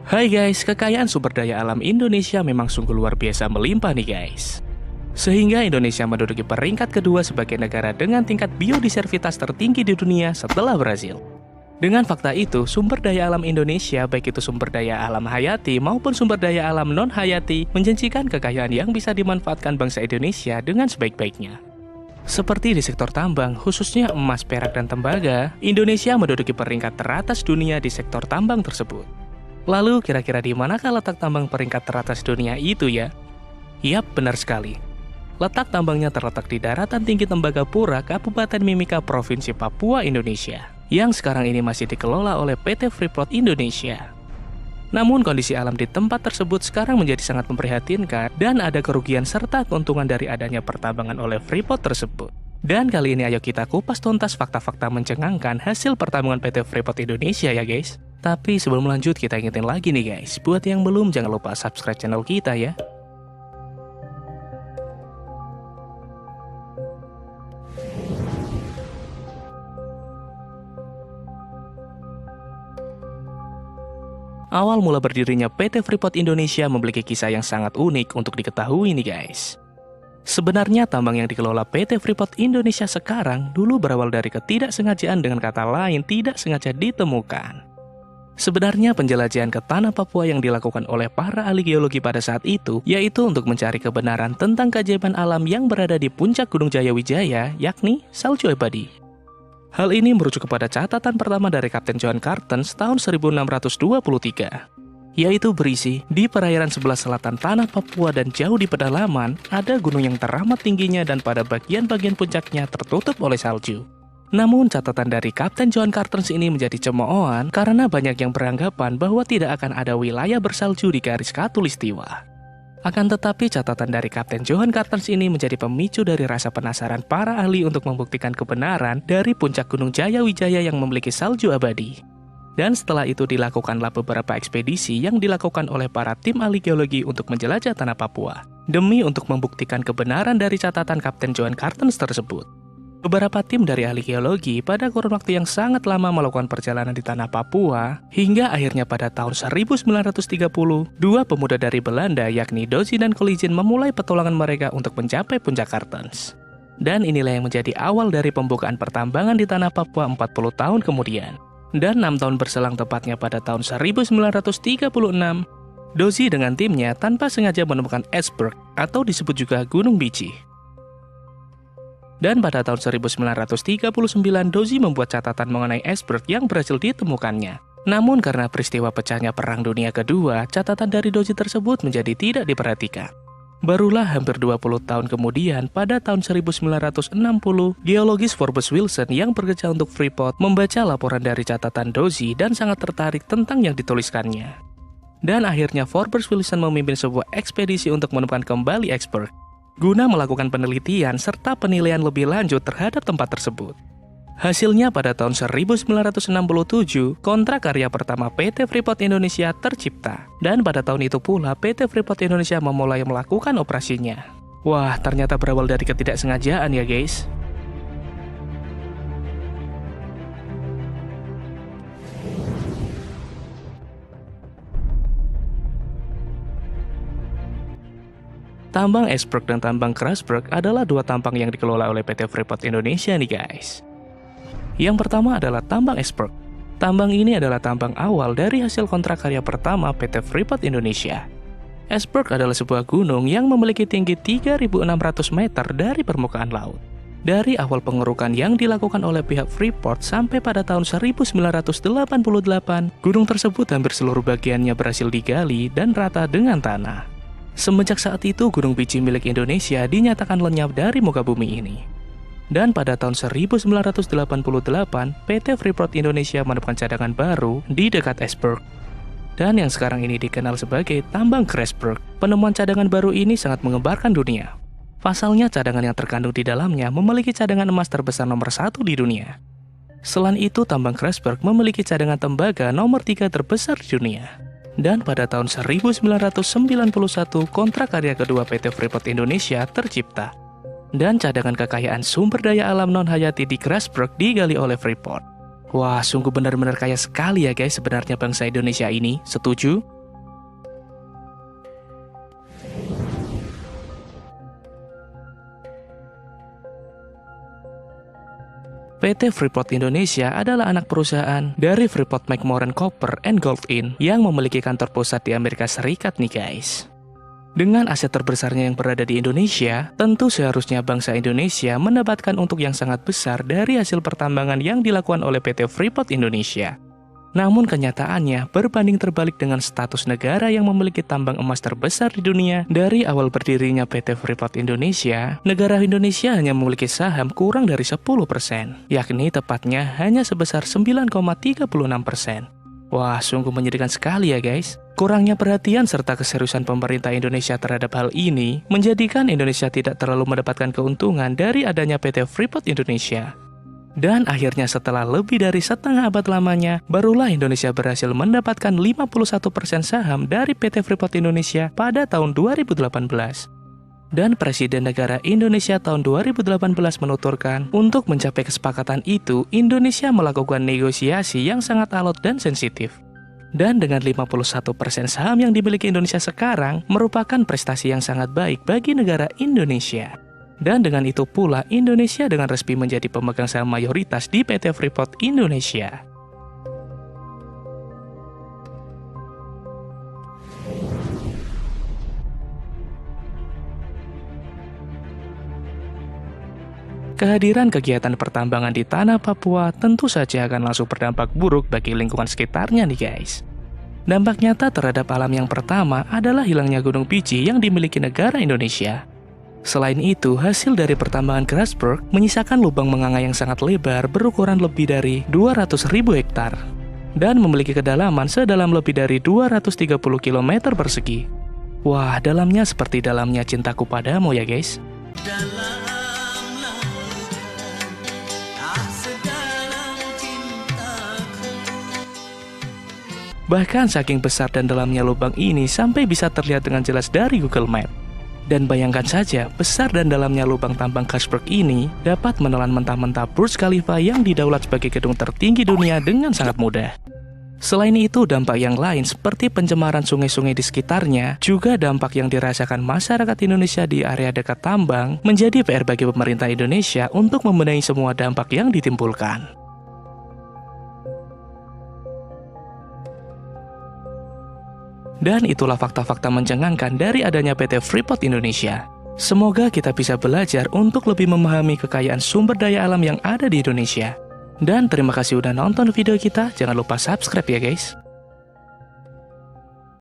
Hai guys, kekayaan sumber daya alam Indonesia memang sungguh luar biasa melimpah nih guys. Sehingga Indonesia menduduki peringkat kedua sebagai negara dengan tingkat biodiversitas tertinggi di dunia setelah Brasil. Dengan fakta itu, sumber daya alam Indonesia, baik itu sumber daya alam hayati maupun sumber daya alam non-hayati, menjanjikan kekayaan yang bisa dimanfaatkan bangsa Indonesia dengan sebaik-baiknya. Seperti di sektor tambang, khususnya emas, perak, dan tembaga, Indonesia menduduki peringkat teratas dunia di sektor tambang tersebut. Lalu, kira-kira di manakah letak tambang peringkat teratas dunia itu ya? Yap, benar sekali. Letak tambangnya terletak di daratan tinggi Tembagapura, Kabupaten Mimika, Provinsi Papua, Indonesia, yang sekarang ini masih dikelola oleh PT Freeport Indonesia. Namun kondisi alam di tempat tersebut sekarang menjadi sangat memprihatinkan dan ada kerugian serta keuntungan dari adanya pertambangan oleh Freeport tersebut. Dan kali ini ayo kita kupas tuntas fakta-fakta mencengangkan hasil pertambangan PT Freeport Indonesia ya guys. Tapi sebelum lanjut kita ingetin lagi nih guys, buat yang belum jangan lupa subscribe channel kita ya. Awal mula berdirinya PT Freeport Indonesia memiliki kisah yang sangat unik untuk diketahui nih guys. Sebenarnya tambang yang dikelola PT Freeport Indonesia sekarang dulu berawal dari ketidaksengajaan, dengan kata lain tidak sengaja ditemukan. Sebenarnya penjelajahan ke tanah Papua yang dilakukan oleh para ahli geologi pada saat itu yaitu untuk mencari kebenaran tentang keajaiban alam yang berada di puncak Gunung Jayawijaya, yakni salju abadi. Hal ini merujuk kepada catatan pertama dari Kapten John Cartens tahun 1623, yaitu berisi, di perairan sebelah selatan tanah Papua dan jauh di pedalaman, ada gunung yang teramat tingginya dan pada bagian-bagian puncaknya tertutup oleh salju. Namun catatan dari Kapten John Cartens ini menjadi cemoohan karena banyak yang beranggapan bahwa tidak akan ada wilayah bersalju di garis khatulistiwa. Akan tetapi catatan dari Kapten Johan Cartens ini menjadi pemicu dari rasa penasaran para ahli untuk membuktikan kebenaran dari puncak Gunung Jayawijaya yang memiliki salju abadi. Dan setelah itu dilakukanlah beberapa ekspedisi yang dilakukan oleh para tim ahli geologi untuk menjelajah tanah Papua, demi untuk membuktikan kebenaran dari catatan Kapten Johan Cartens tersebut. Beberapa tim dari ahli geologi pada kurun waktu yang sangat lama melakukan perjalanan di tanah Papua, hingga akhirnya pada tahun 1930, dua pemuda dari Belanda yakni Dozi dan Coligin memulai petualangan mereka untuk mencapai puncak Cartens. Dan inilah yang menjadi awal dari pembukaan pertambangan di tanah Papua 40 tahun kemudian. Dan 6 tahun berselang tepatnya pada tahun 1936, Dozi dengan timnya tanpa sengaja menemukan iceberg atau disebut juga Gunung Biji. Dan pada tahun 1939, Dozi membuat catatan mengenai iceberg yang berhasil ditemukannya. Namun karena peristiwa pecahnya Perang Dunia Kedua, catatan dari Dozi tersebut menjadi tidak diperhatikan. Barulah hampir 20 tahun kemudian, pada tahun 1960, geologis Forbes Wilson yang bekerja untuk Freeport membaca laporan dari catatan Dozi dan sangat tertarik tentang yang dituliskannya. Dan akhirnya Forbes Wilson memimpin sebuah ekspedisi untuk menemukan kembali iceberg, guna melakukan penelitian serta penilaian lebih lanjut terhadap tempat tersebut. Hasilnya pada tahun 1967, kontrak karya pertama PT Freeport Indonesia tercipta. Dan pada tahun itu pula PT Freeport Indonesia memulai melakukan operasinya. Wah, ternyata berawal dari ketidaksengajaan ya guys. Tambang Iceberg dan tambang Grasberg adalah dua tambang yang dikelola oleh PT Freeport Indonesia nih guys. Yang pertama adalah tambang Iceberg. Tambang ini adalah tambang awal dari hasil kontrak karya pertama PT Freeport Indonesia. Iceberg adalah sebuah gunung yang memiliki tinggi 3.600 meter dari permukaan laut. Dari awal pengerukan yang dilakukan oleh pihak Freeport sampai pada tahun 1988, gunung tersebut hampir seluruh bagiannya berhasil digali dan rata dengan tanah. Semenjak saat itu, Gunung Biji milik Indonesia dinyatakan lenyap dari muka bumi ini. Dan pada tahun 1988, PT Freeport Indonesia menemukan cadangan baru di dekat iceberg. Dan yang sekarang ini dikenal sebagai tambang Grasberg. Penemuan cadangan baru ini sangat mengembarkan dunia. Pasalnya, cadangan yang terkandung di dalamnya memiliki cadangan emas terbesar nomor 1 di dunia. Selain itu, tambang Grasberg memiliki cadangan tembaga nomor 3 terbesar di dunia. Dan pada tahun 1991, kontrak karya kedua PT Freeport Indonesia tercipta. Dan cadangan kekayaan sumber daya alam non-hayati di Grasberg digali oleh Freeport. Wah, sungguh benar-benar kaya sekali ya guys sebenarnya bangsa Indonesia ini, setuju? PT Freeport Indonesia adalah anak perusahaan dari Freeport-McMoRan Copper and Gold Inc. yang memiliki kantor pusat di Amerika Serikat nih guys. Dengan aset terbesarnya yang berada di Indonesia, tentu seharusnya bangsa Indonesia mendapatkan untung yang sangat besar dari hasil pertambangan yang dilakukan oleh PT Freeport Indonesia. Namun kenyataannya berbanding terbalik dengan status negara yang memiliki tambang emas terbesar di dunia. Dari awal berdirinya PT Freeport Indonesia, negara Indonesia hanya memiliki saham kurang dari 10%, yakni tepatnya hanya sebesar 9,36%. Wah, sungguh menyedihkan sekali ya guys. Kurangnya perhatian serta keseriusan pemerintah Indonesia terhadap hal ini menjadikan Indonesia tidak terlalu mendapatkan keuntungan dari adanya PT Freeport Indonesia. Dan akhirnya setelah lebih dari setengah abad lamanya, barulah Indonesia berhasil mendapatkan 51% saham dari PT Freeport Indonesia pada tahun 2018. Dan Presiden Negara Indonesia tahun 2018 menuturkan, untuk mencapai kesepakatan itu, Indonesia melakukan negosiasi yang sangat alot dan sensitif. Dan dengan 51% saham yang dimiliki Indonesia sekarang, merupakan prestasi yang sangat baik bagi negara Indonesia. Dan dengan itu pula, Indonesia dengan resmi menjadi pemegang saham mayoritas di PT Freeport Indonesia. Kehadiran kegiatan pertambangan di tanah Papua tentu saja akan langsung berdampak buruk bagi lingkungan sekitarnya nih guys. Dampak nyata terhadap alam yang pertama adalah hilangnya gunung biji yang dimiliki negara Indonesia. Selain itu, hasil dari pertambangan Grasberg menyisakan lubang menganga yang sangat lebar berukuran lebih dari 200.000 hektar dan memiliki kedalaman sedalam lebih dari 230 km persegi. Wah, dalamnya seperti dalamnya cintaku padamu ya guys. Bahkan saking besar dan dalamnya lubang ini sampai bisa terlihat dengan jelas dari Google Map. Dan bayangkan saja, besar dan dalamnya lubang tambang Grasberg ini dapat menelan mentah-mentah Burj Khalifa yang didaulat sebagai gedung tertinggi dunia dengan sangat mudah. Selain itu, dampak yang lain seperti pencemaran sungai-sungai di sekitarnya, juga dampak yang dirasakan masyarakat Indonesia di area dekat tambang, menjadi PR bagi pemerintah Indonesia untuk membenahi semua dampak yang ditimbulkan. Dan itulah fakta-fakta mencengangkan dari adanya PT Freeport Indonesia. Semoga kita bisa belajar untuk lebih memahami kekayaan sumber daya alam yang ada di Indonesia. Dan terima kasih udah nonton video kita, jangan lupa subscribe ya guys.